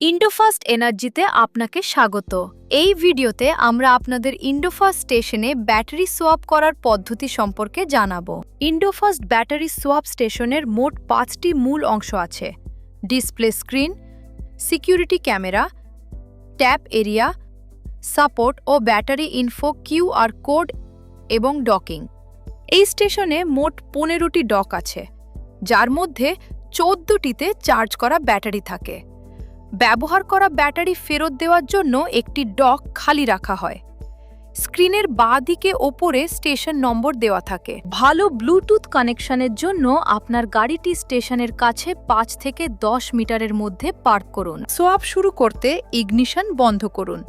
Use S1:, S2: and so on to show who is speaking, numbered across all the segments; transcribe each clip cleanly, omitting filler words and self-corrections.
S1: ইন্ডোফাস্ট এনার্জিতে আপনাকে স্বাগত। এই ভিডিওতে আমরা আপনাদের ইন্ডোফাস্ট স্টেশনে ব্যাটারি সোয়াপ করার পদ্ধতি সম্পর্কে জানাবো। ইন্ডোফাস্ট ব্যাটারি সোয়াপ স্টেশনের মোট 5টি মূল অংশ আছে: display screen, security camera, tap area, support ও ব্যাটারি ইনফো কিউআর কোড এবং ডকিং। এই স্টেশনে মোট 15টি ডক আছে, যার মধ্যে 14টিতে চার্জ করা ব্যাটারি থাকে। ব্যবহার করা ব্যাটারি ফেরত দেওয়ার জন্য একটি ডক খালি রাখা হয়। স্ক্রিনের বাঁ দিকে ওপরে স্টেশন নম্বর দেওয়া থাকে। ভালো ব্লুটুথ কানেকশনের জন্য আপনার গাড়িটি স্টেশনের কাছে 5 থেকে 10 মিটারের মধ্যে পার্ক করুন। সোয়াপ শুরু করতে ইগনিশন বন্ধ করুন।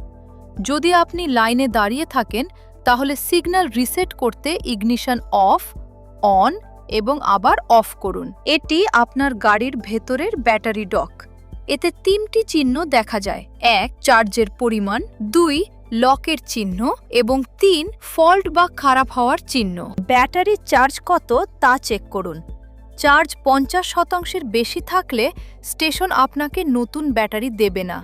S1: যদি আপনি লাইনে দাঁড়িয়ে থাকেন, তাহলে সিগন্যাল রিসেট করতে ইগনিশন অফ, অন এবং আবার অফ করুন। এটি আপনার গাড়ির ভেতরের ব্যাটারি ডক। এতে 3টি চিহ্ন দেখা যায়: 1 চার্জের পরিমাণ, 2 লকের চিহ্ন এবং 3 ফল্ট বা খারাপ হওয়ার চিহ্ন। ব্যাটারির চার্জ কত তা চেক করুন। চার্জ 50%-এর বেশি থাকলে স্টেশন আপনাকে নতুন ব্যাটারি দেবে না।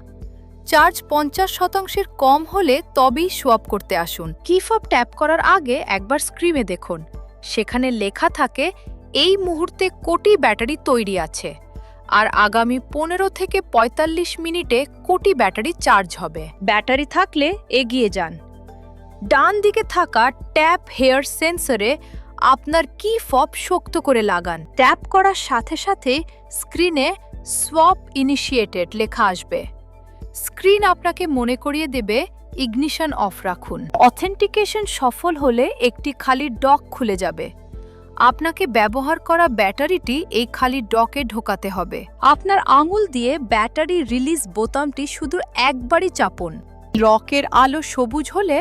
S1: চার্জ 50%-এর কম হলে তবেই সোয়াপ করতে আসুন। কি ফব ট্যাপ করার আগে একবার স্ক্রিনে দেখুন। সেখানে লেখা থাকে এই মুহূর্তে কোটি ব্যাটারি তৈরি আছে, আর আগামী 15 থেকে 45 মিনিটে কোটি ব্যাটারি চার্জ হবে। ব্যাটারি থাকলে এগিয়ে যান। ডান দিকে থাকা ট্যাপ হেয়ার সেন্সরে আপনার কি ফব শক্ত করে লাগান। ট্যাপ করার সাথে সাথে স্ক্রিনে সোয়াপ ইনিশিয়েটেড লেখা আসবে। স্ক্রিন আপনাকে মনে করিয়ে দেবে ইগনিশন অফ রাখুন। অথেন্টিকেশন সফল হলে একটি খালি ডক খুলে যাবে। আপনাকে ব্যবহার করা ব্যাটারিটি এই খালি ডকে ঢোকাতে হবে। আপনার আঙুল দিয়ে ব্যাটারি রিলিজ বোতামটি শুধু একবারই চাপুন। লকের আলো সবুজ হলে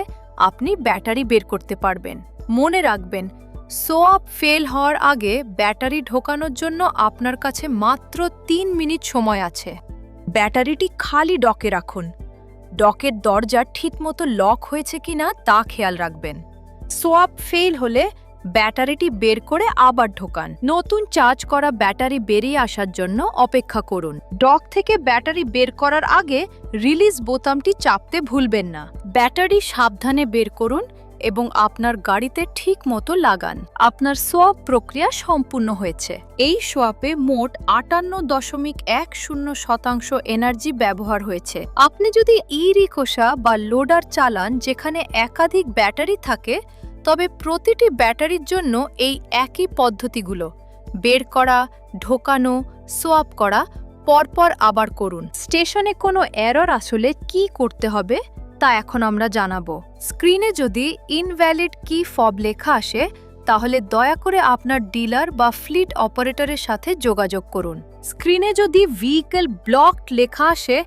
S1: আপনি ব্যাটারি বের করতে পারবেন। মনে রাখবেন, সোয়াপ ফেল হওয়ার আগে ব্যাটারি ঢোকানোর জন্য আপনার কাছে মাত্র 3 মিনিট সময় আছে। ব্যাটারিটি খালি ডকে রাখুন। ডকের দরজা ঠিকমতো লক হয়েছে কিনা তা খেয়াল রাখবেন। সোয়াপ ফেল হলে ব্যাটারিটি বের করে আবার ঢোকান। নতুন চার্জ করা ব্যাটারি বেরিয়ে আসার জন্য অপেক্ষা করুন। ডক থেকে ব্যাটারি বের করার আগে রিলিজ বোতামটি চাপতে ভুলবেন না। ব্যাটারি সাবধানে বের করুন এবং আপনার গাড়িতে ঠিক মতো লাগান। আপনার সোয়াপ প্রক্রিয়া সম্পূর্ণ হয়েছে। এই সোয়াপে মোট 58.10% এনার্জি ব্যবহার হয়েছে। আপনি যদি ই-রিকশা বা লোডার চালান যেখানে একাধিক ব্যাটারি থাকে, তবে প্রতিটি ব্যাটারির জন্য এই একই পদ্ধতিগুলো বের করা, ঢোকানো, সোয়াপ করা পরপর আবার করুন। স্টেশনে কোনো এরর আসলে কি করতে হবে তা এখন আমরা জানাবো। স্ক্রিনে যদি ইনভ্যালিড কি ফব লেখা আসে, তাহলে দয়া করে আপনার ডিলার বা ফ্লিট অপারেটরের সাথে যোগাযোগ করুন। স্ক্রিনে যদি ভেহিকল ব্লকড লেখা আসে,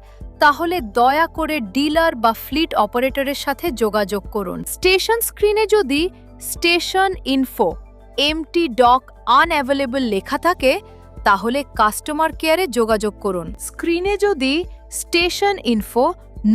S1: তাহলে দয়া করে ডিলার বা ফ্লিট অপারেটরের সাথে যোগাযোগ করুন। স্টেশন স্ক্রিনে যদি station info empty dock unavailable লেখা থাকে, তাহলে কাস্টমার কেয়ারে যোগাযোগ করুন। স্ক্রিনে যদি station info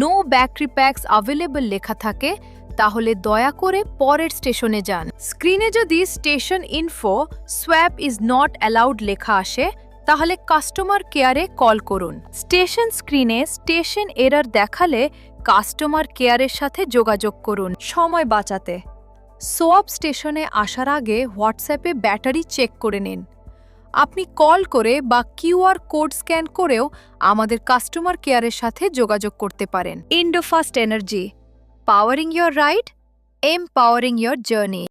S1: no battery packs available লেখা থাকে, তাহলে দয়া করে পরের স্টেশনে যান। স্ক্রিনে যদি station info swap is not allowed লেখা আসে, তাহলে কাস্টমার কেয়ারে কল করুন। স্টেশন স্ক্রিনে স্টেশন এরর দেখালে কাস্টমার কেয়ারের সাথে যোগাযোগ করুন সময় বাঁচাতে। সোয়াপ স্টেশনে আসার আগে হোয়াটসঅ্যাপে ব্যাটারি চেক করে নিন। আপনি কল করে বা কিউআর কোড স্ক্যান করেও আমাদের কাস্টমার কেয়ারের সাথে যোগাযোগ করতে পারেন। Indofast energy, powering your ride, empowering your journey.